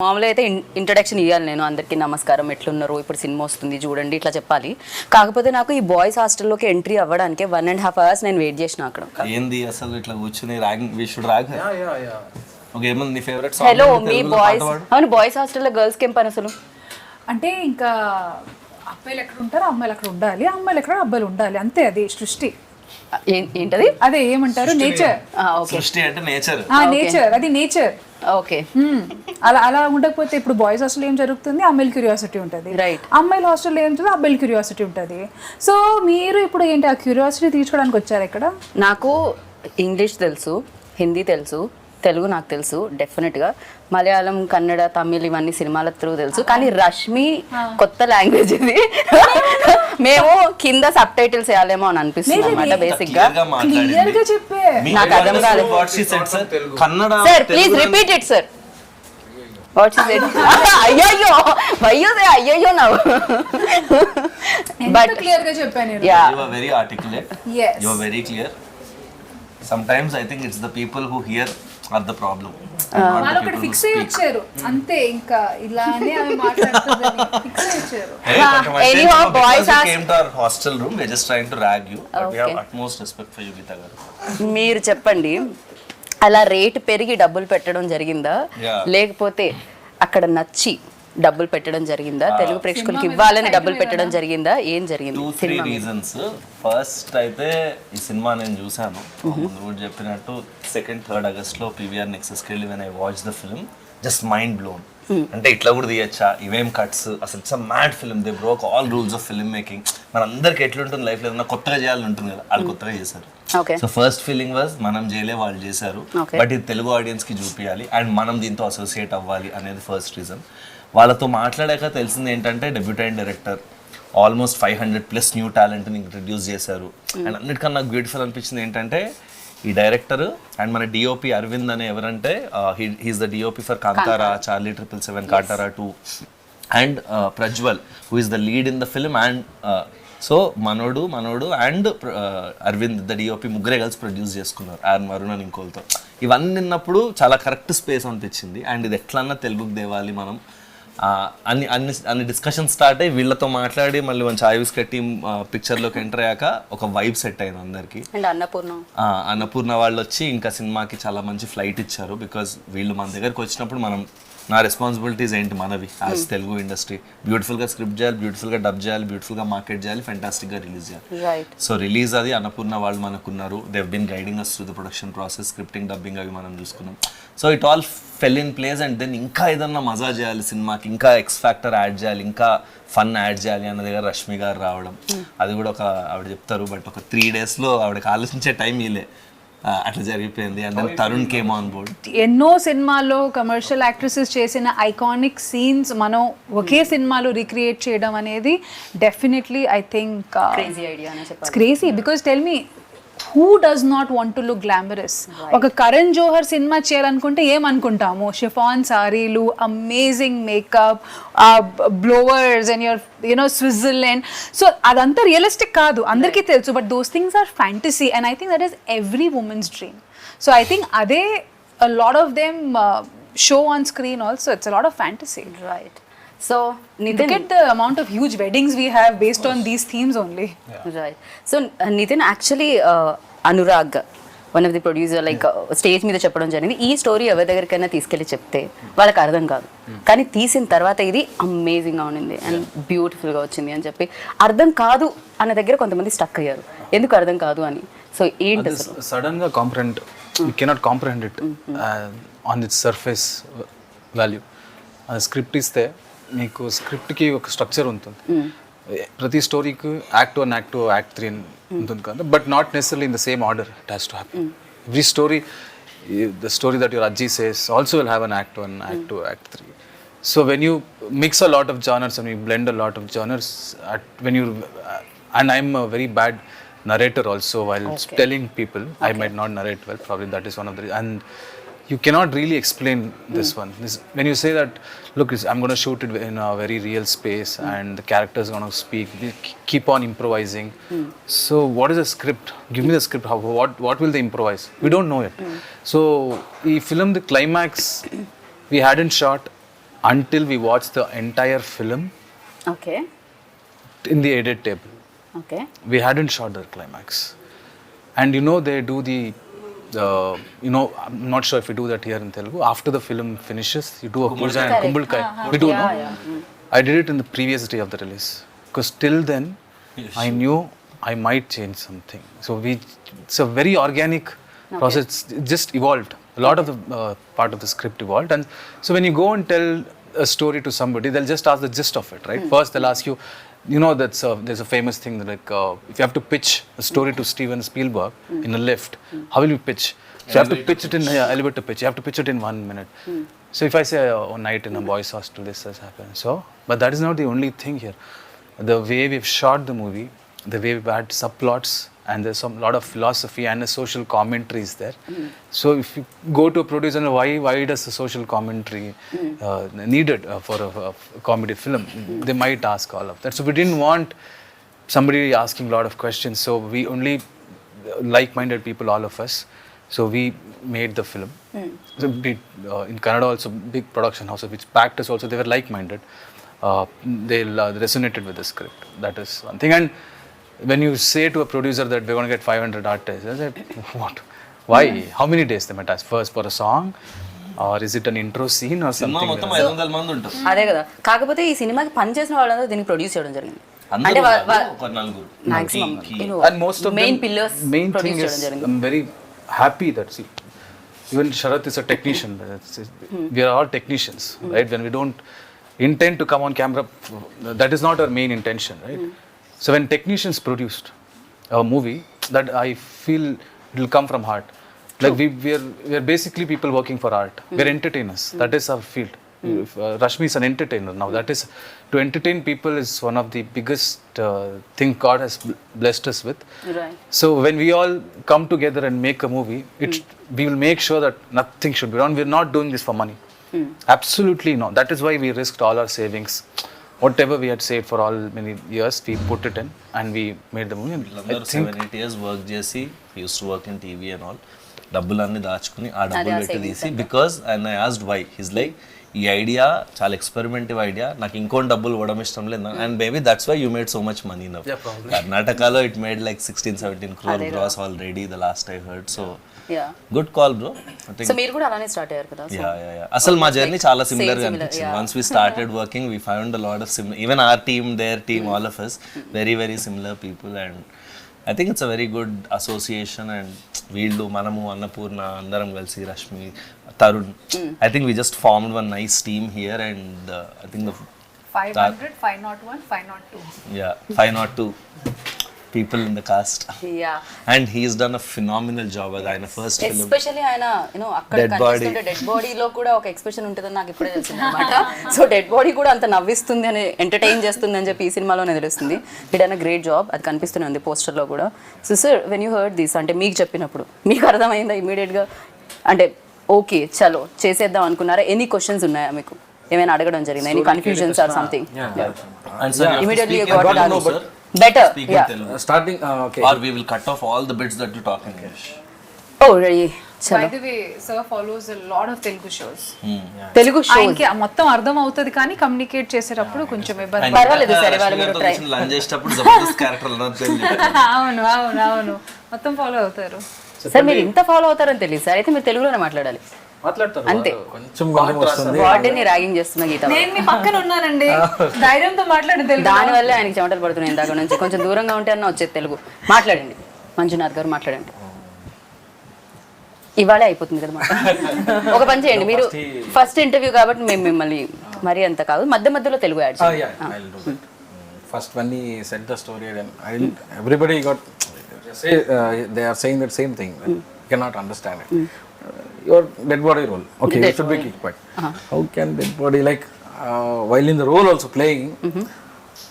మామూలుగా అయితే ఇంట్రడక్షన్ ఇవ్వాలి, నేను అందరికీ నమస్కారం, ఎట్లున్నారు, ఇప్పుడు సినిమా వస్తుంది చూడండి ఇట్లా చెప్పాలి. కాకపోతే నాకు ఈ బాయ్స్ హాస్టల్లోకి ఎంట్రీ అవ్వడానికి 1.5 hours నేను వెయిట్ చేసిన అక్కడ. ఏంది అసలు ఇట్లా కూర్చుని rank we should rank. Okay, ఏమన్నా నీ ఫేవరెట్ సాంగ్? హలో మీ బాయ్స్. అవును, బాయ్స్ హాస్టల్లో గర్ల్స్కి ఏం పని అసలు? అంటే ఇంకా అబ్బాయిలు ఎక్కడ ఉంటారు, అమ్మాయిలు అక్కడ ఉండాలి, అమ్మాయిలు ఎక్కడ అబ్బాయిలు ఉండాలి, అంతే. అది సృష్టి. ఏంటది? అదే ఏమంటారు, నేచర్. సృష్టి అంటే నేచర్. నేచర్, అది నేచర్. ఓకే, అలా ఉండకపోతే ఇప్పుడు బాయ్స్ హాస్టల్ ఏం జరుగుతుంది, అమ్మాయిల క్యూరియాసిటీ ఉంటుంది. రైట్. అమ్మాయిల హాస్టల్లో ఏం జరుగుతుంది, అబ్బాయిల క్యూరియాసిటీ ఉంటుంది. సో మీరు ఇప్పుడు ఏంటి ఆ క్యూరియాసిటీ తీర్చుకోవడానికి వచ్చారు ఇక్కడ? నాకు ఇంగ్లీష్ తెలుసు, హిందీ తెలుసు, తెలుగు నాకు తెలుసు డెఫినెట్గా, మలయాళం, కన్నడ, తమిళ్ ఇవన్నీ సినిమాల త్రూ తెలుసు. కానీ రష్మి కొత్త లాంగ్వేజ్ ఇది. మేము కింద సబ్ టైటిల్స్ వేయాలేమో అని అనిపిస్తుంది అనమాట. బేసిక్ గా క్లియర్ గా చెప్పే నాకు అర్థం కాలేదు. Sir please repeat it sir. What she said? అయ్యయ్యో అయ్యయ్యో నా. బట్ క్లియర్ గా చెప్పాను. You are very articulate. Yes. You are very clear. Sometimes I think it's the people who hear are the problem. వాళ్ళు ఒకటి ఫిక్స్ అయ్యి వచ్చారు అంతే, ఇంకా ఇలానే అవి మాట్లాడుతుందని ఫిక్స్ అయ్యి వచ్చారు. Anyhow, boys came to our hostel room. We're just trying to rag you, but we have utmost respect for you, Geeta garu. మీరు చెప్పండి, అలా రేట్ పెరిగి డబ్బులు పెట్టడం జరిగిందా, లేకపోతే అక్కడ నచ్చి డబ్బులు పెట్టడం జరిగిందా, తెలుగు ప్రేక్షకులకి ఇవ్వాలని డబ్బులు పెట్టడం జరిగిందా, ఏం జరిగింది? 2-3 reasons. ఫస్ట్ అయితే ఈ సినిమా నేను చూసాను ముందు కూడా చెప్పినట్టు 2nd-3rd August పీవీఆర్ నెక్సెస్కి వెళ్ళి when I watched the film, just mind blown. అంటే ఇట్లా కూడా తీయచ్చా, ఇవేం కట్స్, అసలు it's a mad film. They broke all rules of film making. మన అందరికి ఎట్లుంటుంది లైఫ్ లో, ఏదైనా కొత్తగా చేయాలని ఉంటుంది కదా, వాళ్ళు కొత్తగా చేశారు. సో ఫస్ట్ ఫీలింగ్ వాజ్ మనం చేయలే, వాళ్ళు చేశారు, బట్ ఇది తెలుగు ఆడియన్స్ కి చూపించాలి అండ్ మనం దీంతో అసోసియేట్ అవ్వాలి అనేది ఫస్ట్ రీజన్. వాళ్ళతో మాట్లాడాక తెలిసింది ఏంటంటే డెబ్యూటెంట్ డైరెక్టర్, ఆల్మోస్ట్ 500+ న్యూ టాలెంట్ని ఇంట్రడ్యూస్ చేశారు. అండ్ అన్నిటికన్నా నాకు బ్యూటిఫుల్ అనిపించింది ఏంటంటే ఈ డైరెక్టర్ అండ్ మన డిఓపి అరవింద్ అనే ఎవరంటే he's the DOP for Kantara, Charlie 777, Kantara 2 and Prajwal who is the lead in the film. And so మనోడు అండ్ అరవింద్ ద డిఓపి ముగ్గురే కలిసి ప్రొడ్యూస్ చేసుకున్నారు, వరుణ్ అని ఇంకోలతో. ఇవన్నీ విన్నప్పుడు చాలా కరెక్ట్ స్పేస్ అనిపించింది. అండ్ ఇది ఎట్లన్నా తెలుగుకి దేవాలి మనం అన్ని డిస్కషన్ స్టార్ట్ అయ్యి వీళ్ళతో మాట్లాడి మళ్ళీ మంచి ఆయుష్ కట్టి పిక్చర్లోకి ఎంటర్ అయ్యాక ఒక వైబ్ సెట్ అయింది అందరికి. అన్నపూర్ణ వాళ్ళు వచ్చి ఇంకా సినిమాకి చాలా మంచి ఫ్లైట్ ఇచ్చారు. బికాజ్ వీళ్ళు మన దగ్గరికి వచ్చినప్పుడు నా రెస్పాన్సిబిలిటీస్ ఏంటి మనవి యాజ్ తెలుగు ఇండస్ట్రీ, బ్యూటిఫుల్గా స్క్రిప్ట్ చేయాలి, బ్యూటిఫుల్గా డబ్ చేయాలి, బ్యూటిఫుల్గా మార్కెట్ చేయాలి, ఫెంటాస్టిక్గా రిలీజ్ చేయాలి. సో రిలీజ్ అది అన్నపూర్ణ వాళ్ళు మనకున్నారు. They have been guiding us through the production process, scripting, dubbing అవి మనం చూసుకున్నాం. So it all fell in place. And then ఇంకా ఏదన్నా మజా చేయాలి సినిమాకి, ఇంకా ఎక్స్ ఫ్యాక్టర్ యాడ్ చేయాలి, ఇంకా ఫన్ యాడ్ చేయాలి అన్న దగ్గర రష్మి గారు రావడం, అది కూడా ఒక ఆవిడ చెప్తారు బట్ ఒక 3 daysలో ఆవిడకి ఆలోచించే టైం ఇలే, అట్లా జరిగిపోయింది. And then Tarun came on board. ఎన్నో సినిమాల్లో కమర్షియల్ యాక్ట్రెసెస్ చేసిన ఐకానిక్ సీన్స్ మనం ఒకే సినిమాలో రీక్రియేట్ చేయడం అనేది definitely I think crazy idea అని చెప్పాలి. Crazy because tell me, who does not want to look glamorous? ఒక కరణ్ జోహర్ సినిమా చేయాలనుకుంటే ఏమనుకుంటాము, షిఫాన్ సారీలు, amazing makeup, blowers and you know Switzerland. So అదంతా రియలిస్టిక్ కాదు, అందరికీ తెలుసు, but those things are fantasy and I think that is every women's dream. So I think అదే a lot of them show on screen also. It's a lot of fantasy. Right. So Nitin, look at the amount of huge weddings we have based on these themes only. Right. So Nitin, actually Anurag, one of the producer, like stage మీద చెప్పడం జరిగింది, ఈ story ఎవరి దగ్గరికైనా తీసుకెళ్ళి చెప్తే వాళ్ళకి అర్థం కాదు, కానీ తీసిన తర్వాత ఇది అమేజింగ్గా ఉండింది అండ్ బ్యూటిఫుల్గా వచ్చింది అని చెప్పి. అర్థం కాదు అన్న దగ్గర కొంతమంది స్టక్ అయ్యారు, ఎందుకు అర్థం కాదు అని. సో ఏంటి సడన్గా comprehend, you cannot comprehend it on it's surface value. అది స్క్రిప్ట్ ఇస్తే మీకు స్క్రిప్ట్కి ఒక స్ట్రక్చర్ ఉంటుంది, ప్రతి స్టోరీకి యాక్ట్ 1, యాక్ట్ 2, యాక్ట్ 3 ఉంటుంది కదా, but not necessarily in the same order it has to happen. Every story, the story that your అజ్జీ says also will have an act 1, act 2, act 3. So when you mix a lot of genres and you blend a lot of genres, when you and I'm a very bad narrator also while telling people. I might not narrate well, probably that is one of the, and you cannot really explain this one. When you say that, look, I'm going to shoot it in a very real space and the characters are going to speak, they keep on improvising. So what is the script? Give me the script. What will they improvise? We don't know it. So the film, the climax we hadn't shot, until we watched the entire film okay in the edit table. Okay We hadn't shot the climax. And you know, they do the, you know, I'm not sure if we do that here in Telugu. After the film finishes, you do a puja and kumbulkai. We do, no? I did it in the previous day of the release. Because till then, I knew I might change something. So it's a very organic process. It just evolved. A lot of the part of the script evolved. And so when you go and tell a story to somebody, they'll just ask the gist of it, right? First, they'll ask you, you know, there's a famous thing that like, if you have to pitch a story to Steven Spielberg in a lift, how will you pitch? So you have to pitch it in elevator pitch. You have to pitch it in 1 minute. So if I say one night in a boys' hostel, this has happened. So, but that is not the only thing here. The way we've shot the movie, the way we've had subplots, and there's some lot of philosophy and a social commentary is there. So if you go to a producer, why does the social commentary needed for a comedy film? They might ask all of that. So we didn't want somebody asking a lot of questions. So we only like-minded people, all of us. So we made the film. So in Kannada also, big production houses which backed us also, they were like-minded. They resonated with the script. That is one thing. And when you say to a producer that we're going to get 500 artists, I said, what? Why? How many days they might ask? First for a song? Or is it an intro scene or cinema something? మొత్తం 500 మంది ఉంటారు. అదే కదా. కాకపోతే ఈ సినిమాకి పనిచేసిన వాళ్ళందరూ దీన్ని ప్రొడ్యూస్ చేయడం జరిగింది. అందరూ అంటే ఒక నలుగురు. Maximum And most of main them, pillars main thing produce is, చేయడం జరిగింది. I'm very happy that, see, even Sharath is a technician. We are all technicians, right? When we don't intend to come on camera, that is not our main intention, right? So when technicians produced a movie, that I feel it will come from heart. Like we are basically people working for art. We are entertainers. That is our field. Rashmi is an entertainer now. That is, to entertain people is one of the biggest thing God has blessed us with. Right. So when we all come together and make a movie, we will make sure that nothing should be wrong. We're not doing this for money. Absolutely not. That is why we risked all our savings. Whatever we had saved for all many years, we put it in and we made the movie. వీళ్ళందరూ 7-8 years work చేసి used to work in TV and all, డబ్బులన్నీ దాచుకుని ఆ డబ్బులు పెట్టి తీసి, because and I asked why, his like, ఈ idea చాలా ఎక్స్పెరిమెంటివ్ ఐడియా, నాకు ఇంకోటి డబ్బులు ఇవ్వడం ఇష్టం లేదు, and maybe that's why you made so much money now. కర్ణాటకలో it made like 16-17 crore gross already, the last I heard. So good call bro. So మీరు కూడా అలానే స్టార్ట్ అయ్యారు కదా. అసలు మా జర్నీ చాలా సిమిలర్ గా అనిపించింది. Once we started working, we found a lot of similar, even our team, there team, all of us very very similar people, and I think it's a very good association. And వీళ్ళు, మనము, అన్నపూర్ణ అందరం కలిసి, Rashmi, Tarun, I think we just formed one nice team here. And I think 500, 501, 502. Yeah, 502 people in the cast. And he's done a phenomenal job as ఆయన first film. Especially ఆయన అక్కడ కనిపిస్తుంటే dead బాడీలో కూడా ఒక ఎక్స్ప్రెషన్ ఉంటుందని నాకు ఇప్పుడే తెలిసింది అనమాట. సో డెడ్ బాడీ కూడా అంత నవ్విస్తుంది అని, ఎంటర్టైన్ చేస్తుంది అని చెప్పి ఈ సినిమాలోనే తెలుస్తుంది. It an a great job. అది కనిపిస్తూనే ఉంది పోస్టర్లో కూడా. So sir, when you heard this, అంటే మీకు చెప్పినప్పుడు మీకు అర్థమైందా ఇమీడియట్గా? అంటే ఓకే చలో చేసేద్దాం అనుకున్నారా? ఎనీ క్వశ్చన్స్ ఉన్నాయా మీకు? ఏమైనా అడగడం జరిగిందా? Any confusions or something? Immediately got it answer. Better, starting okay, or we will cut off all the bits that you talk in English. Oh really? By the way, sir follows a lot of Telugu shows. Telugu shows ఆయనకి మొత్తం అర్థం అవుతుంది కానీ communicate చేసేటప్పుడు కొంచెం ఇబ్బంది. పర్వాలేదు సరే, వాళ్ళు మీరు ట్రై లంచ్ చేసేటప్పుడు జబర్దస్త్ క్యారెక్టర్ అవును అవును అవును మొత్తం ఫాలో అవుతారు. సార్ మీరు ఇంత ఫాలో అవుతారని తెలియదు సార్. అయితే మీరు తెలుగులోనే మాట్లాడాలి. అంతే. వాటిని ర్యాగింగ్ చేస్తున్న గీత, నేను మీ పక్కన ఉన్నానండి, ధైర్యంతో మాట్లాడండి. దానివల్ల ఆయనకి చెమటలు పడుతున్నాయి ఇందాక నుంచి. కొంచెం దూరంగా ఉంటే అన్న వచ్చేది తెలుగు. మాట్లాడండి మంజునాథ్ గారు, మాట్లాడండి. ఇవాళే అయిపోతుంది కదా మాట. ఒక పని చేయండి, మీరు ఫస్ట్ ఇంటర్వ్యూ కాబట్టి మేము మిమ్మల్ని మరీ అంత కాదు, మధ్య మధ్యలో తెలుగు యాడ్ చేయండి. First when he said the story, everybody got they are saying that same thing. You cannot understand it. Your dead body role. Okay, you should be kicked back. How can dead body, like while in the role also playing,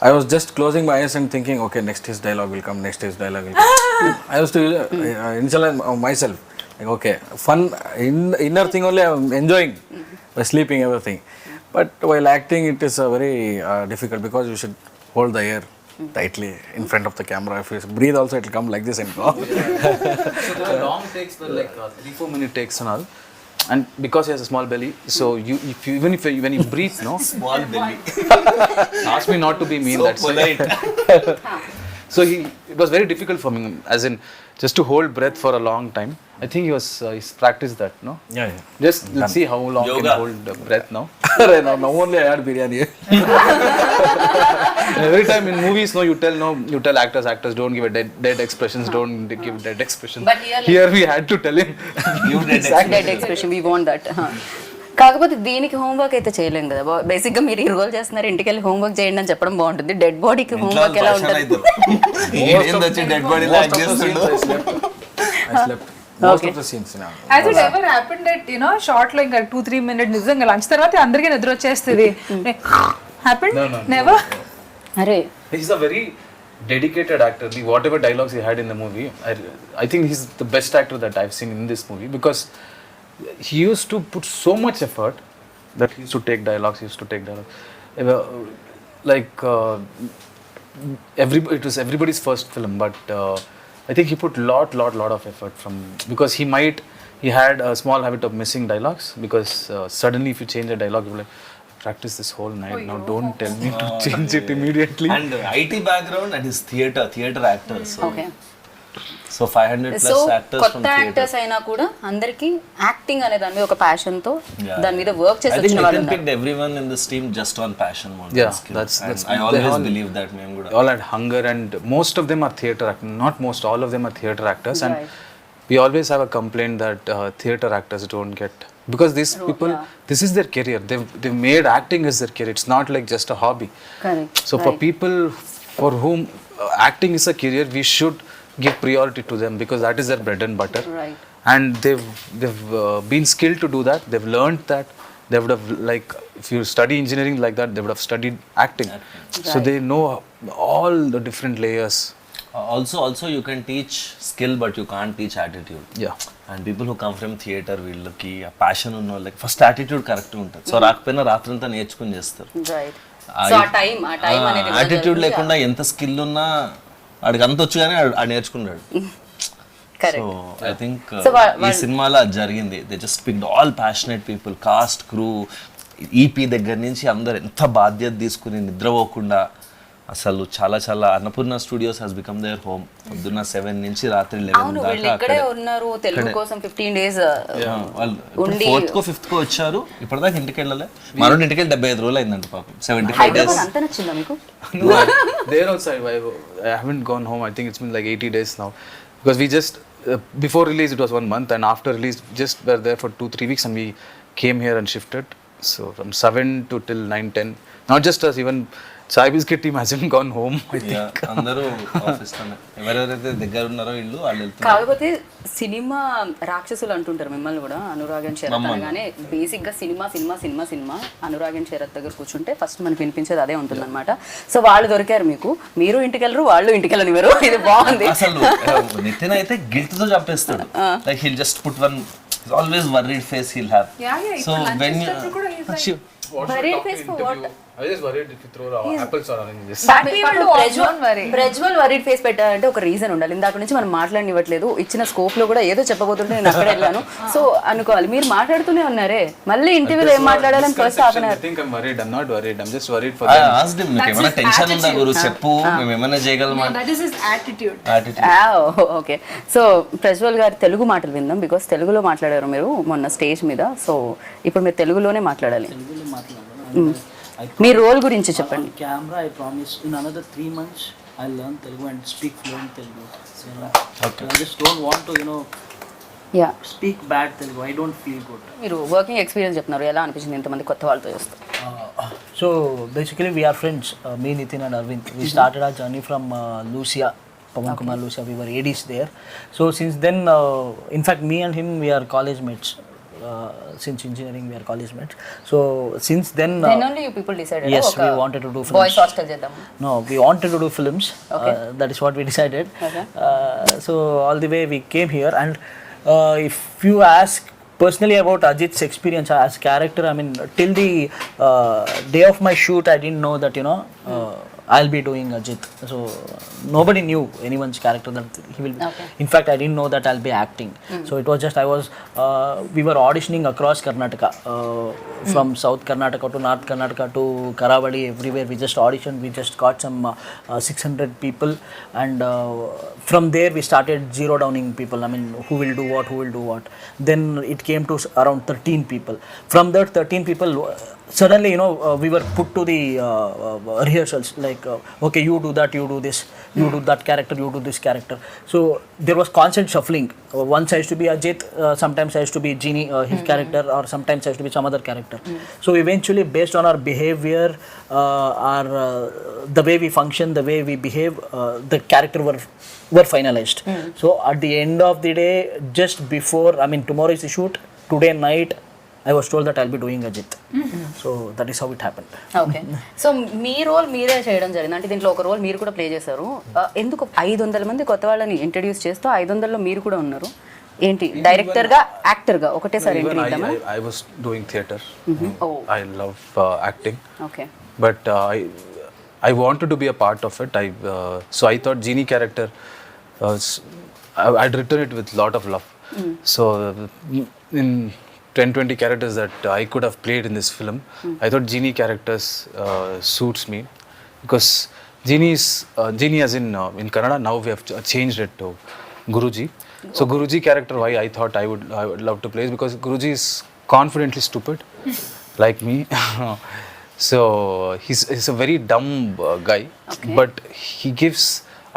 I was just closing my eyes and thinking, okay, next his dialogue will come, next his dialogue will come. I was to initialize myself. Like, okay, fun, inner thing only I'm enjoying by sleeping, everything. But while acting, it is very difficult because you should hold the air tightly in front of the camera. If you breathe also, it will come like this and go. So the long takes were like 3-4 minute takes and all. and because he has a small belly, so even if when he breathes, no, Small belly. ask me not to be mean. So That's polite. so it was very difficult for me, as in just to hold breath for a long time. I think he's practiced that, no? Yeah. Just let's see how long Yoga. can hold breath now. Now only I had biryani. Every time in movies, no, you tell actors don't give a dead expressions, don't give dead expressions. But here, we had to tell him. You did dead expression we want that. కాకపోతే దీనికి homework అయితే చేయలేం కదా. Basic గా మీరు ఈ role చేస్తున్నారు, ఇంటికి వెళ్ళి హోంవర్క్ చేయండి అని చెప్పడం బాగుంటుంది. డెడ్ బాడీకి హోంవర్క్ ఎలా ఉంటుంది? వచ్చి డెడ్ బాడీ లాగ్ చేస్తుండు. I slept. Most of the scenes now. Has it ever happened that, you know, short లో ఇంకా 2-3 minutes నిజంగా లంచ్ తర్వాత అందరికీ నిద్ర వచ్చేస్తుంది? Happened? No. Never? అరే He's a very dedicated actor. Whatever dialogues he had in the movie, I think he's the best actor that I've seen in this movie, because he used to put so much effort that he used to take dialogues. Like it was everybody's first film, but I think he put lot of effort because he had a small habit of missing dialogues, because suddenly if you change a dialogue, you're like, practice this whole night. Now don't tell me to change it immediately. And IT background and his theater actor. Okay. So 500 so plus actors from కొత్త theater. Actors అయినా కూడా అందరికి acting అనే దాని మీద ఒక passion తో Yeah. దాని మీద వర్క్ చేసి I think వచ్చిన వాళ్ళు Nitin ఉన్నారు. picked everyone in this team just on passion more Yeah, than skill. that's- And I they always all- believe that మేము కూడా. They all had hunger, and most of them are theater actors. Not most, all of them are theater actors. And Right. we always have a complaint that theater actors don't get, because these people, this is their career. They've made acting as their career. It's not like just a hobby. Correct. So for Right. people for whom acting is a career, we should give priority to them, because that is their bread and butter. Right. And they've been skilled to do that. They've learned that. They would have, like, if you study engineering like that, they would have studied acting. So they know all the different layers. Also you can teach skill but you can't teach attitude. Yeah. And people who come from theater, వీళ్ళకి ఆ passion ఉన్న వాళ్ళకి first attitude correct ఉంటుంది. So రాకపోయినా రాత్రంతా నేర్చుకుని చేస్తారు. Right. So ఆ టైం అనేది కూడా యాటిట్యూడ్ జరుగుతుంది. లేకుండా ఎంత స్కిల్ ఉన్నా వాడికి అంత వచ్చు కానీ ఆడు నేర్చుకున్నాడు. So correct. I think So, ఈ సినిమాలో అది జరిగింది. They just picked all passionate people, cast, crew, EP దగ్గర నుంచి అందరు ఎంత బాధ్యత తీసుకుని నిద్రపోకుండా అసలు చాలా Annapurna studios has become their home. పొద్దున్న 7 నుంచి రాత్రి 11 అవును, వీళ్ళు దాకా ఇక్కడే అక్కడే. ఉన్నారు తెలుగు కోసం 15 days వాళ్ళు ఉండి 4th కో 5th కో వచ్చారు. ఇప్పటిదాకా ఇంటికి వెళ్ళలే. మనోడి ఇంటికి వెళ్ళి 75 రోజులు అయిందంట పాపం. 75 హైదరాబాద్ days. అంత నచ్చిందా మీకు? No, there also I haven't gone home. I think it's been like 80 days now, because we just before release it was 1 month, and after release just were there for 2-3 weeks, and we came here and shifted. So from 7 to till 9-10, not just us, even Chai Biscuit team hasn't gone home, I think. Yeah, అందరూ office లోనే. ఎవరెవరైతే దగ్గర ఉన్నారో ఇల్లు వాళ్ళు వెళ్తున్నారు. కాకపోతే cinema రాక్షసులు అంటుంటారు మిమ్మల్ని కూడా. అనురాగ్ అండ్ శరత్ అనగానే బేసిక్ గా సినిమా అనురాగ్ అండ్ శరత్ దగ్గర కూర్చుంటే ఫస్ట్ మనకి వినిపించేది అదే ఉంటుంది అనమాట. సో వాళ్ళు దొరికారు మీకు, మీరు ఇంటికి వెళ్ళరు, వాళ్ళు ఇంటికి వెళ్ళనివ్వరు. ఇది బాగుంది. అసలు నితిన్ అయితే గిల్ట్ తో చంపేస్తాడు. Like he'll just put one always worried face he'll have. So when Worried face for what? I was just worried if you throw apples or oranges. Prajwal worried face పెట్టాలంటే ఒక రీజన్ ఉండాలి. ఇందాక నుంచి మనం మాట్లాడనివ్వట్లేదు. ఇచ్చిన స్కోప్ లో కూడా ఏదో చెప్పబోతుంటే నేను అక్కడ వెళ్ళాను. సో అనుకోవాలి, మీరు మాట్లాడుతూనే ఉన్నారే. మళ్ళీ ఇంటర్వ్యూలో ఏం మాట్లాడాలని first half an hour. I think I'm worried. I'm not worried. I'm just worried for I them. asked him, నీకు ఏమైనా టెన్షన్ ఉందా గురు, చెప్పు, మేము ఏమైనా చేయగలమా. That is his attitude. Okay. So Prajwal గారి తెలుగు మాటలు విందాం, బికాస్ తెలుగులో మాట్లాడారు మీరు మొన్న స్టేజ్ మీద. సో ఇప్పుడు మీరు తెలుగులోనే మాట్లాడాలి. మీ రోల్ గురించి చెప్పండి. Camera, I promise in another 3 months I'll learn Telugu and speak fluent Telugu. So, I just don't want to, yeah, speak bad Telugu. I don't feel good. మీరు వర్కింగ్ ఎక్స్పీరియన్స్ చెప్తున్నారు, ఎలా అనిపించింది ఇంతమంది కొత్త వాళ్ళతో చేస్తారు? So basically we are friends, me, Nitin and Arvind. We started our journey from Lucia, Pawan Kumar Lucia. We were ADs there. So since then, in fact me and him, we are college mates. Since engineering we are college mates. So since then, Then only you people decided. yes, we wanted to do films. Boys hostel చేద్దాం. No, we wanted to do films. That is what we decided. Okay. So all the way we came here, and if you ask personally about Ajit's experience as character, I mean, till the day of my shoot, I didn't know that I'll be doing Ajit. So nobody knew anyone's character that he will. In fact, I didn't know that I'll be acting. So it was just we were auditioning across Karnataka, from South Karnataka to North Karnataka to Karavadi, everywhere. We just auditioned. We just got some 600 people, and from there we started zero downing people. I mean, who will do what. Then it came to around 13 people. From that 13 people, suddenly, we were put to the rehearsals, like, okay, you do that, you do this, you do that character, you do this character. So there was constant shuffling. Once I used to be Ajit, sometimes I used to be Genie, his character, or sometimes I used to be some other character. So eventually, based on our behavior, the way we function, the way we behave, the character were finalized. So at the end of the day, just before, I mean, tomorrow is the shoot, today night, I was told that I'll be doing Ajit. So that is how it happened. Okay so మీ role మీరే చేయడం జరిగింది అంటే దీంట్లో ఒక role మీరు కూడా play చేశారు ఎందుకు 500 మంది కొత్త వాళ్ళని ఇంట్రడ్యూస్ చేస్తూ 500లో మీరు కూడా ఉన్నారు ఏంటి డైరెక్టర్గా యాక్టర్గా ఒకటేసారి ఎంట్రీ ఇద్దామా I was doing theatre. I love acting. Okay But I wanted to be a part of it. So I thought Genie character, I'd written it with lot of love. So in 10-20 characters that I could have played in this film, I thought Genie characters suits me because Genie as in Kannada, now we have changed it to Guruji. So Guruji character, why I thought I would love to play is because Guruji is confidently stupid like me. So he's a very dumb guy, but he gives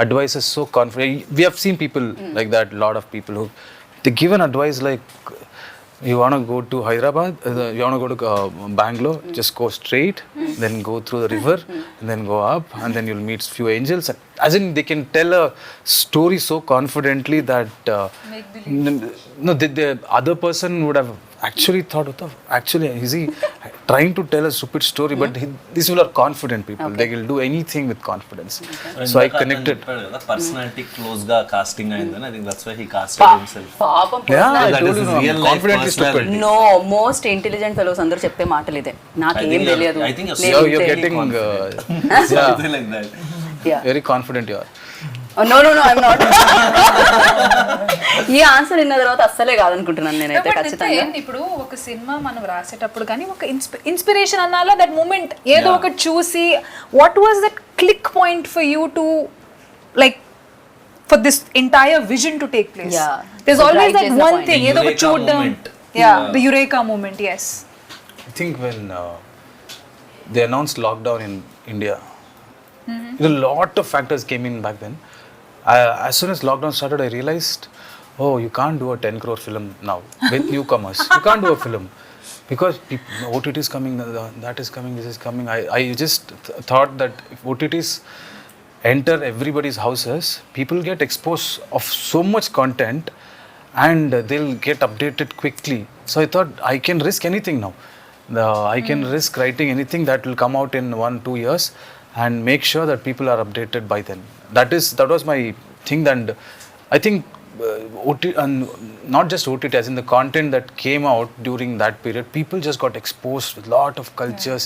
advices so confident. We have seen people like that, lot of people who they give an advice like, you want to go to Hyderabad, you want to go to Bangalore, just go straight, then go through the river, and then go up, and then you'll meet few angels. As in, they can tell a story so confidently that the other person would have actually thought, is he trying to tell a stupid story? But these people are confident people. They will do anything with confidence. So I connected. Personality close ga casting ayindani. I think that's why he casted himself. పాపం Yeah, I That told is you, his no, real I'm life confidently stupid. personality. No most intelligent fellows అందరూ చెప్పే మాటలు ఇదే నాకేం తెలియదు I think you're నేను You're ఇంతే. getting Something like that. Yeah. very confident you are. No I'm not ఈ answer విన్న తర్వాత అస్సలే కాదనుకుంటున్నాను నేనైతే ఖచ్చితంగా ఇప్పుడు ఒక సినిమా మనం రాసేటప్పుడు కానీ ఒక ఇన్స్పిరేషన్ అన్నాలా దట్ మూమెంట్ ఏదో ఒకటి చూసి what was that click point for you to like for this entire vision to take place Yeah. There is always that Right, one point. Thing ఏదో ఒకటి Eureka చూడడం moment. The eureka moment yes I think when they announced lockdown in India, a lot of factors came in back then. As soon as lockdown started, I realized, oh, you can't do a 10 crore film now with newcomers. You can't do a film because OTT is coming, that is coming, this is coming. I just thought that if OTTs enter everybody's houses, people get exposed of so much content and they'll get updated quickly. So I thought I can risk anything now. I can risk writing anything that will come out in 1-2 years and make sure that people are updated by then. That was my thing, and I think OTT, and not just OTT, as in the content that came out during that period, people just got exposed with lot of cultures,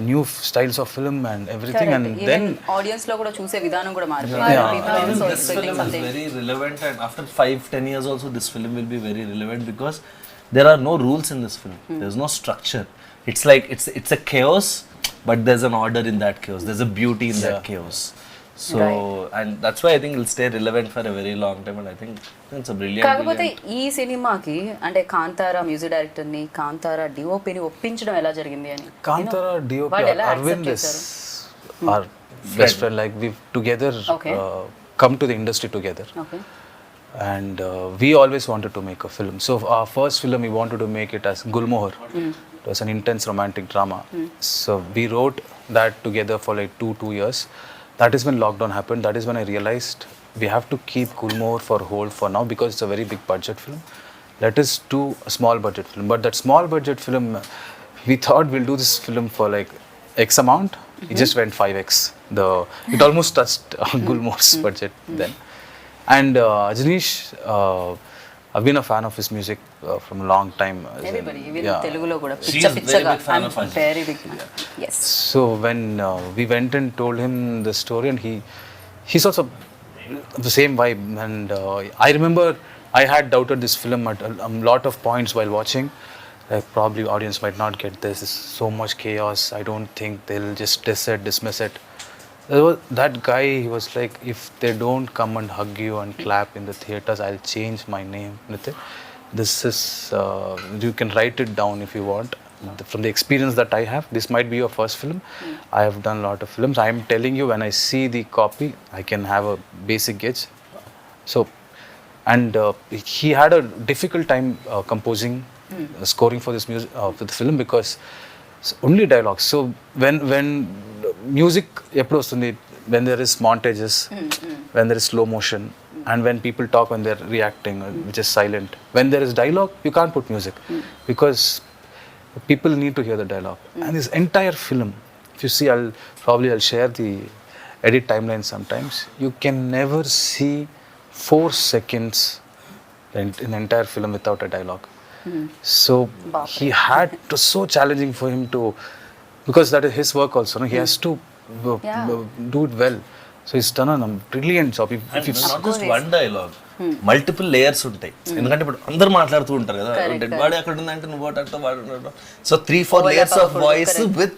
new styles of film and everything, and then audience లో కూడా చూసే విధానం కూడా I మారిపోయింది think this film is very relevant, and after 5-10 years also this film will be very relevant because there are no rules in this film. There's no structure. It's like it's a chaos, but there's an order in that chaos. There's a beauty in that chaos. So and that's why I think it'll stay relevant for a very long time, and I think it's a brilliant. కాకపోతే ఈ సినిమాకి అంటే Kantara music director ని కాంతారా డిఓపిని ఒప్పించడం ఎలా జరిగింది అని Kantara DOP వాళ్ళు ఎలా Arvind accept is చేశారు? our best friend. Like we've together Okay. come to the industry together. Okay And we always wanted to make a film. So our first film, we wanted to make it as Gulmohar. It was an intense romantic drama. So we wrote that together for like 2 years. That is when lockdown happened. That is when I realized we have to keep Gulmohar for hold for now because it's a very big budget film. Let us do a small budget film. But that small budget film, we thought we'll do this film for like X amount. It just went 5x. It almost touched Gulmohar's budget then. And Ajanish I've been a fan of his music from a long time. Everybody, even Yeah. Telugulo కూడా She పిచ్చ is పిచ్చగా. very big fan I'm of Ajay. very big fan. Yes. So when we went and told him the story, and he's also the same vibe. And I remember I had doubted this film at a lot of points while watching. Like probably audience might not get this. There's so much chaos. I don't think they'll just dismiss it. That guy, he was like, if they don't come and hug you and clap in the theaters, I'll change my name. This is, you can write it down if you want. From the experience that I have, this might be your first film. I have done a lot of films. I am telling you, when I see the copy, I can have a basic gauge. So, and he had a difficult time composing, scoring for this music, for the film, because it's only dialogues. So when music eppudu vastundi, when there is montages, when there is slow motion, and when people talk, when they're reacting, which is silent. When there is dialogue, you can't put music because people need to hear the dialogue. And this entire film, if you see, I'll share the edit timeline sometimes. You can never see 4 seconds in the entire film without a dialogue. So he had to, so challenging for him to, because that is his work also, no? He has to do it well. So he's done a brilliant job. And not just one dialogue, multiple layers ఉంటాయి. ఎందుకంటే ఇప్పుడు అందరు మాట్లాడుతూ ఉంటారు కదా, dead body అక్కడ ఉందంటే నువ్వు వాడు. So 3-4 layers of voice with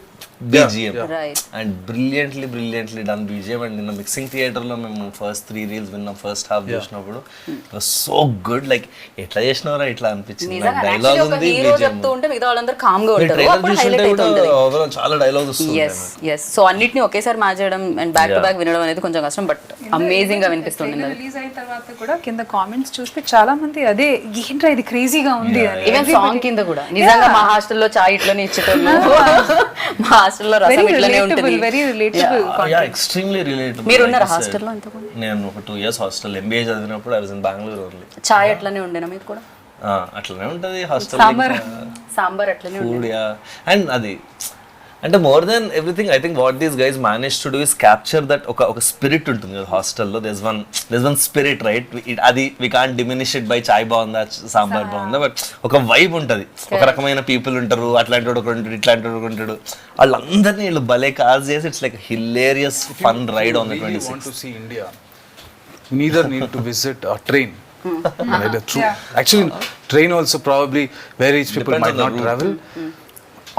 BGM. Right. And brilliantly done BGM. And in the mixing theater లో మేము ఫస్ట్ 3 reels విన్నాం, ఫస్ట్ హాఫ్ చూసినప్పుడు it was so good. Like ఎట్లా చేసినవరా ఇట్లా అనిపించింది. డైలాగ్ ఉంది, హీరో చెప్తూ ఉంటే మిగతా వాళ్ళందరూ కామ్ గా ఉంటారు. ట్రైలర్ అప్పుడు చూస్తుంటే హైలైట్ కూడా అవుతుంది. ఓవరాల్ చాలా డైలాగ్ వస్తుంది. yes సో అన్నిటిని ఒకేసారి మ్యాచ్ చేయడం అండ్ బ్యాక్ టు బ్యాక్ వినడం అనేది కొంచెం కష్టం, బట్ అమేజింగ్ గా వినిపిస్తుంది. రిలీజ్ అయిన తర్వాత కూడా కింద కామెంట్స్ చూస్తే చాలా మంది అదే ఏంట్రా ఇది క్రేజీగా ఉంది అని. ఈవెన్ సాంగ్ కింద కూడా నిజంగా మా హాస్టల్లో చాయ్ ఇట్లనే ఇచ్చేటోళ్ళు, మా హాస్టల్లో రసం ఇట్లనే ఉంటుంది. Very relatable. Extremely relatable. మీరు ఉన్నారా హాస్టల్లో అంతకుండా? నేను ఒక 2 years హాస్టల్ MBA చదివినప్పుడు I was in Bengaluru only. చాయ్ అట్లనే ఉండేనా మీకు కూడా? అట్లనే ఉంటుంది హాస్టల్. సాంబార్ అట్లనే ఫుడ్ యా. అండ్ అది అంటే more than everything I think what these guys manage to do is capture that ఒక స్పిరిట్ ఉంటుంది కదా హాస్టల్లో. There's one spirit right. అది we can't diminish it by చాయ్ బాగుందా సాంబార్ బాగుందా, బట్ ఒక వైబ్ ఉంటుంది. ఒక రకమైన పీపుల్ ఉంటారు, అట్లాంటి వాడు ఒకడు ఉంటాడు, ఇట్లాంటి వాడు ఉంటాడు. వాళ్ళందరినీ వీళ్ళు భలే కాజ్ చేసి it's like hilarious fun ride on the 26th. Want to see India, you neither need to visit a train. Actually, train also probably where rich people Depends might on not the route. travel,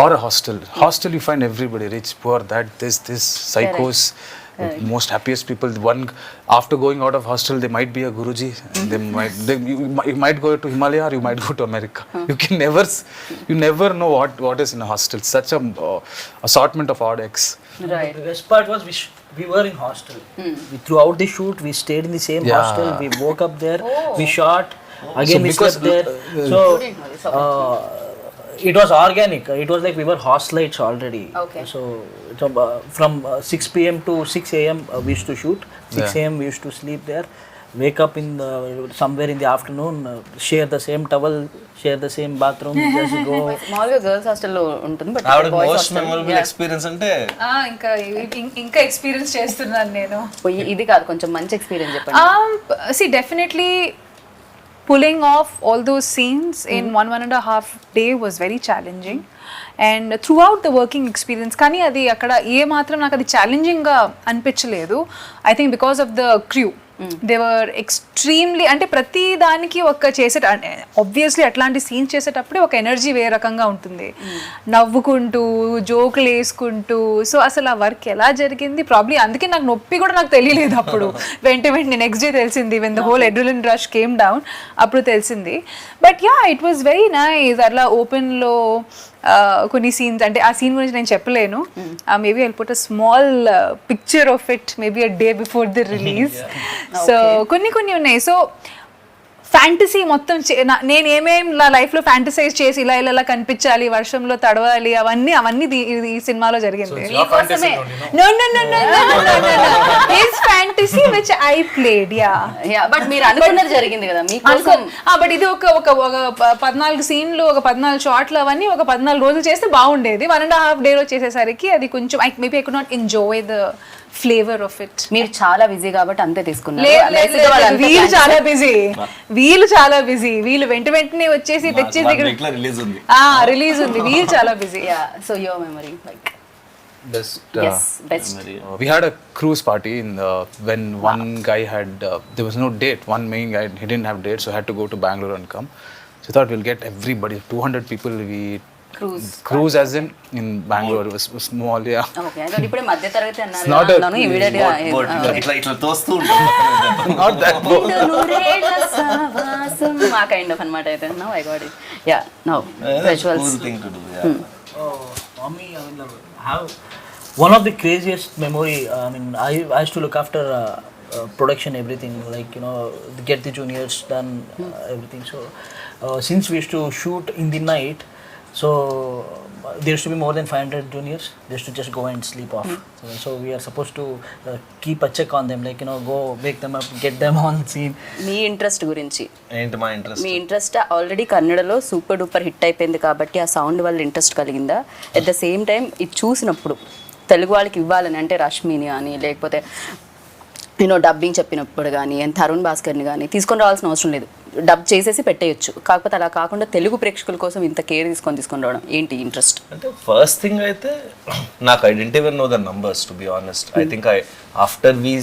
or a hostel. Hostel you find everybody, rich, poor, that this psychos, most happiest people. One after going out of hostel, they might be a guruji. You might go to Himalaya or you might go to America. You never know what is in a hostel. Such a assortment of odd eggs. Right. The best part was we were in hostel. Throughout the shoot, we stayed in the same hostel. We woke up there. We shot. Again, we slept there. So it was organic. It was like we were hostelites already. Okay. So from 6 p.m. to 6 a.m. We used to shoot. 6 a.m. we used to sleep there. Wake up somewhere in the afternoon. Share the same towel. Share the same bathroom. Just go. మామూలుగా girls హాస్టల్లో ఉంటుంది, but most memorable experience అంటే ఇంకా experience చేస్తున్నాను నేను. ఇది కాదు, కొంచెం మంచి ఎక్స్పీరియన్స్ చెప్పండి. See, definitely pulling off all those scenes in 1.5 day was very challenging. And throughout the working experience, కానీ అది అక్కడ ఏ మాత్రం నాకు అది ఛాలెంజింగ్గా అనిపించలేదు. I think because of the crew. They were extremely, అంటే ప్రతి దానికి ఒక ఆబ్వియస్లీ అట్లాంటి సీన్స్ చేసేటప్పుడే ఒక ఎనర్జీ వేరే రకంగా ఉంటుంది, నవ్వుకుంటూ జోకులు వేసుకుంటూ. సో అసలు ఆ వర్క్ ఎలా జరిగింది ప్రాబ్లీ అందుకే నాకు నొప్పి కూడా నాకు తెలియలేదు అప్పుడు. వెంటనే నెక్స్ట్ డే తెలిసింది, when the whole adrenaline rush came down, అప్పుడు తెలిసింది. But yeah, it was very nice. అట్లా ఓపెన్లో కొన్ని సీన్స్, అంటే ఆ సీన్ గురించి నేను చెప్పలేను. Maybe I'll put a small picture of it maybe a day before the release. So కొన్ని ఉన్నాయి. సో ఫ్యాంటసీ మొత్తం నేను ఏమేం నా లైఫ్లో ఫ్యాంటసైజ్ చేసి ఇలా కనిపించాలి, వర్షంలో తడవాలి, అవన్నీ ఈ సినిమాలో జరిగింది. His fantasy which I played. But మీరు అనుకున్నది జరిగింది కదా మీకోసం. బట్ ఇది ఒక 14 సీన్లు, ఒక 14 షాట్లు, అవన్నీ ఒక 14 రోజులు చేస్తే బాగుండేది. 1.5 day చేసేసరికి అది కొంచెం maybe I could not enjoy the flavour of it. మీరు చాలా బిజీ కాబట్టి అంతే తీసుకున్నారు. వీళ్ళు చాలా బిజీ, వీళ్ళు వెంటనే వచ్చేసి తెచ్చేసి రిలీజ్ ఉంది. రిలీజ్ ఉంది, వీళ్ళు చాలా busy. So your memory like Best. best. We had a cruise party when one guy had there was no date. One main guy, he didn't have date, so had to go to Bangalore and come. So I thought we'll get everybody, 200 people. We cruise as in Bangalore. It was small, yeah. Okay, I thought ipude madhya taragati not a- annanu immediately ఇట్లా తోస్తూ ఉంటాం. Not that boat. ఆ kind of అన్నమాట. అయితే now I got it. Yeah now visuals. Cool thing to do, yeah. Mommy, I mean, have one of the craziest memory. I mean, I used to look after production, everything, like, you know, get the juniors done, everything. So since we used to shoot in the night, so there used to be more than 500 juniors. They used to just go and sleep off. So we are supposed to keep a check on them, like, you know, go wake them up, get them on scene. Me interest గురించి. ఏంటి మా interest? మీ interest already కన్నడలో super duper hit అయిపోయింది కాబట్టి ఆ sound వల్ల interest కలిగిందా? At the same time ఇది చూసినప్పుడు తెలుగు వాళ్ళకి ఇవ్వాలని, అంటే రష్మిని అని లేకపోతే నేను డబ్బింగ్ చెప్పినప్పుడు కానీ తరుణ్ భాస్కర్ని కానీ తీసుకొని రావాల్సిన అవసరం లేదు, డబ్ చేసేసి పెట్టేయచ్చు. కాకపోతే అలా కాకుండా తెలుగు ప్రేక్షకుల కోసం ఇంత కేర్ తీసుకొని రావడం ఏంటి ఇంట్రెస్ట్? అంటే ఫస్ట్ థింగ్ అయితే నాకు I didn't even know the numbers to be honest. I think after we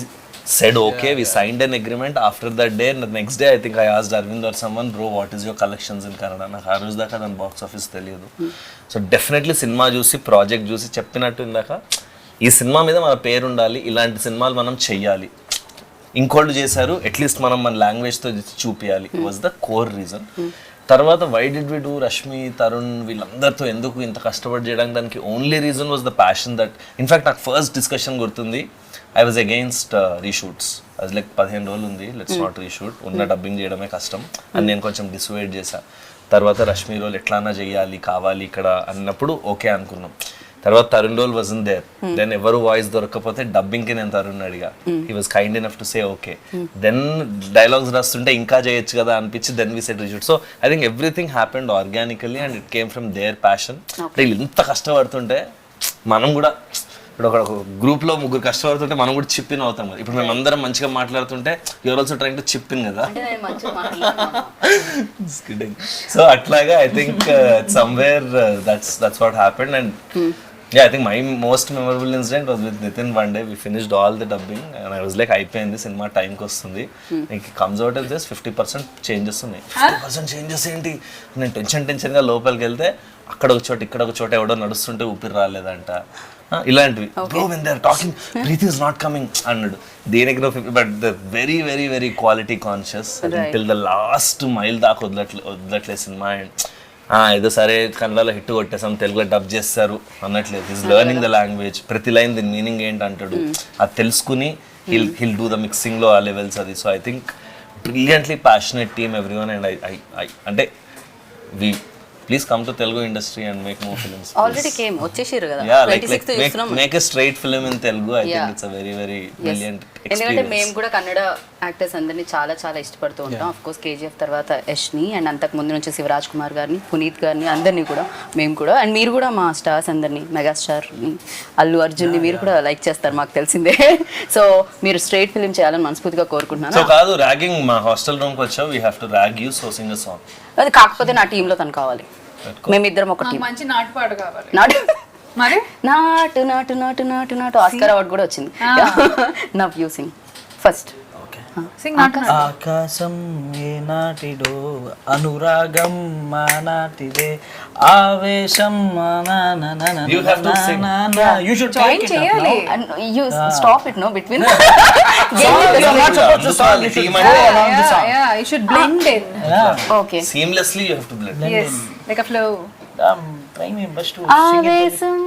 said okay, we signed an agreement. After that day, the next day I think I asked Arvind or someone, bro, what is your collections in Canada? నాకు ఆ రోజు దాకా దాని box office తెలియదు. So definitely cinema చూసి project చూసి చెప్పినట్టు ఇందాక ఈ సినిమా మీద మన పేరు ఉండాలి, ఇలాంటి సినిమాలు మనం చెయ్యాలి, ఇంకోళ్ళు చేశారు అట్లీస్ట్ మనం మన లాంగ్వేజ్తో చూపించాలి, వాజ్ ద కోర్ రీజన్. తర్వాత why did we do Rashmi, Tarun వీళ్ళందరితో ఎందుకు ఇంత కష్టపడి చేయడానికి, దానికి only reason was the passion that in fact నాకు ఫస్ట్ డిస్కషన్ గుర్తుంది, ఐ వాజ్ అగెయిన్స్ట్ రీషూట్స్. అది లైక్ 15 రోజులు ఉంది, లెట్స్ నాట్ రీషూట్, ఉన్న డబ్బింగ్ చేయడమే కష్టం అని నేను కొంచెం డిసైడ్ చేశాను. తర్వాత రష్మి రోల్ ఎట్లానా చేయాలి కావాలి ఇక్కడ అన్నప్పుడు ఓకే అనుకున్నాం. తర్వాత Tarun role wasn't there, then ఎవరు వాయిస్ దొరకకపోతే డబ్బింగ్కి నేను తరుణ్ అడిగా, he was kind enough to say okay. Then dialogues రాస్తుంటే ఇంకా చేయొచ్చు కదా అనిపించి then we said reshoot. So I think everything happened organically and it came from their passion. వీళ్ళు ఇంత కష్టపడుతుంటే మనం కూడా ఇప్పుడు ఒక గ్రూప్లో 3 కష్టపడుతుంటే మనం కూడా చిప్పిన్ అవుతాం కదా. ఇప్పుడు మేము అందరం మంచిగా మాట్లాడుతుంటే యూఆర్ ఆల్సో ట్రైంగ్ టు చిప్పిన్ కదా. సో అట్లాగా I think somewhere that's what happened. And yeah, I think my most memorable incident was with Nitin. One day we finished all the dubbing and I was like, అయిపోయింది cinema టైంకి వస్తుంది, ఇంక comes out of this 50% changes ఉన్నాయి. 50% changes ఏంటి, నేను టెన్షన్గా లోపలికి వెళ్తే అక్కడ ఒక చోట ఇక్కడ ఒక చోట ఎవడో నడుస్తుంటే ఊపిరి రాలేదంట, ఇలాంటివి. Bro when they are talking breath is not coming అన్నాడు. దేనికి no 50, but the very very very quality conscious till the last mile దాకా వదలట్లేదు సినిమా. అండ్ ఏదో సరే కన్నడలో హిట్ కొట్టేసాం తెలుగులో డబ్ చేస్తారు అన్నట్లేదు. ఈజ్ లెర్నింగ్ ద లాంగ్వేజ్, ప్రతి లైన్ దీని మీనింగ్ ఏంటి అంటాడు, అది తెలుసుకుని హిల్ డూ ద మిక్సింగ్లో ఆ లెవెల్స్ అది. So I think brilliantly passionate team everyone. And I అంటే we please come to Telugu industry and make more films. Already came వచ్చేసారు కదా, yeah, like make a straight film in Telugu. I think it's a very very brilliant experience. ఎందుకంటే మేము కూడా Kannada actors అందరినీ చాలా చాలా ఇష్టపడుతూ ఉంటాం. ఆఫ్ కోర్స్ కేజీఎఫ్ తర్వాత యష్ని అండ్ అంతకు ముందు నుంచి శివరాజ్ కుమార్ గారిని, పునీత్ గారిని, అందరినీ కూడా మేము కూడా, అండ్ మీరు కూడా మా స్టార్స్ అందరినీ, మెగాస్టార్ని, అల్లు అర్జున్ని మీరు కూడా లైక్ చేస్తారు మాకు తెలిసిందే. సో మీరు స్ట్రైట్ ఫిల్మ్ చేయాలని మనస్ఫూర్తిగా కోరుకుంటున్నాను. సో కాదు ర్యాగింగ్, మా హాస్టల్ రూమ్కి వచ్చావు, we have to rag you, so Singh a song. అది కాకపోతే నా టీంలో తను కావాలి, మేమిద్దరం ఒక టీం. మంచి నాటుపాట కావాలి. మరి నాటు నాటు నాటు నాటు నాటు ఆస్కార్ అవార్డు కూడా వచ్చింది. Now you sing first. ఆకాశం ఏ నాటిదో అనురాగం మా నాటిదే ఆవేశం You have to sing. You should Join take it up చేయాలి. now. And you stop it, no, between. You are not supposed to song. You should Team go అంటే along the song. Yeah, you should blend in. Yeah. Okay. seamlessly you have to blend. Yes, like a flow. I'm trying my best to sing it. ఆవేశం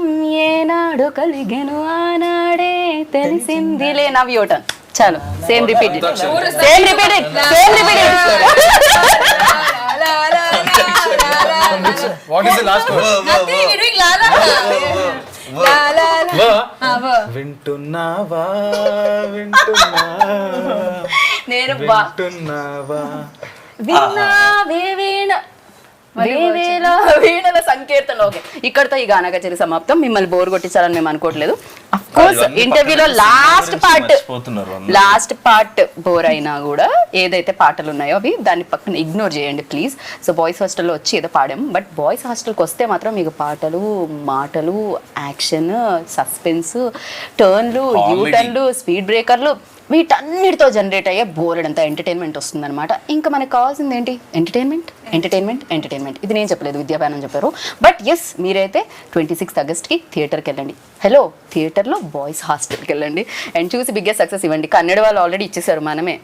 ఏనాడు కలిగెను ఆనాడే తెలిసిందిలే. Now your turn. చాలు, same repeat it, same repeat it, same repeat it. What is the last word? Nothing, we're doing la la la la la. వింటున్నావా వింటున్నావా నేను వింటున్నావా విన్నావే వీణ వేవేల వీణల సంకీర్తన. ఓకే, ఇక్కడతో ఈ గానా కచేరీ సమాప్తం. మిమ్మల్ని బోర్ కొట్టించాలని మేము అనుకోవట్లేదు. కోర్స్ ఇంటర్వ్యూలో మర్చిపోతున్నారు లాస్ట్ పార్ట్ బోర్ అయినా కూడా ఏదైతే పాటలు ఉన్నాయో అవి దాన్ని పక్కన ఇగ్నోర్ చేయండి ప్లీజ్. సో బాయ్స్ హాస్టల్లో వచ్చి ఏదో పాడాము, బట్ బాయ్స్ హాస్టల్కి వస్తే మాత్రం మీకు పాటలు, మాటలు, యాక్షన్, సస్పెన్స్, టర్న్లు, యూటర్న్లు, స్పీడ్ బ్రేకర్లు, వీటన్నిటితో జనరేట్ అయ్యే బోర్డంతా ఎంటర్టైన్మెంట్ వస్తుందన్నమాట. ఇంకా మనకు కావాల్సింది ఏంటి? Entertainment, entertainment, entertainment. ఇది నేను చెప్పలేదు, విద్యాభానం చెప్పారు. బట్ ఎస్, మీరైతే 26th ఆగస్ట్కి థియేటర్కి వెళ్ళండి. హలో, థియేటర్లో బాయ్స్ హాస్టల్కి వెళ్ళండి అండ్ చూసి బిగ్గెస్ట్ సక్సెస్ ఇవ్వండి. కన్నడ వాళ్ళు ఆల్రెడీ ఇచ్చేసారు,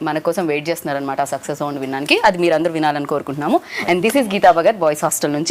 మన కోసం వెయిట్ చేస్తున్నారు అనమాట ఆ సక్సెస్ సౌండ్ వినడానికి. అది మీరు అందరూ వినాలని కోరుకుంటున్నాము. And this is Geeta Bhagat boys hostel నుంచి.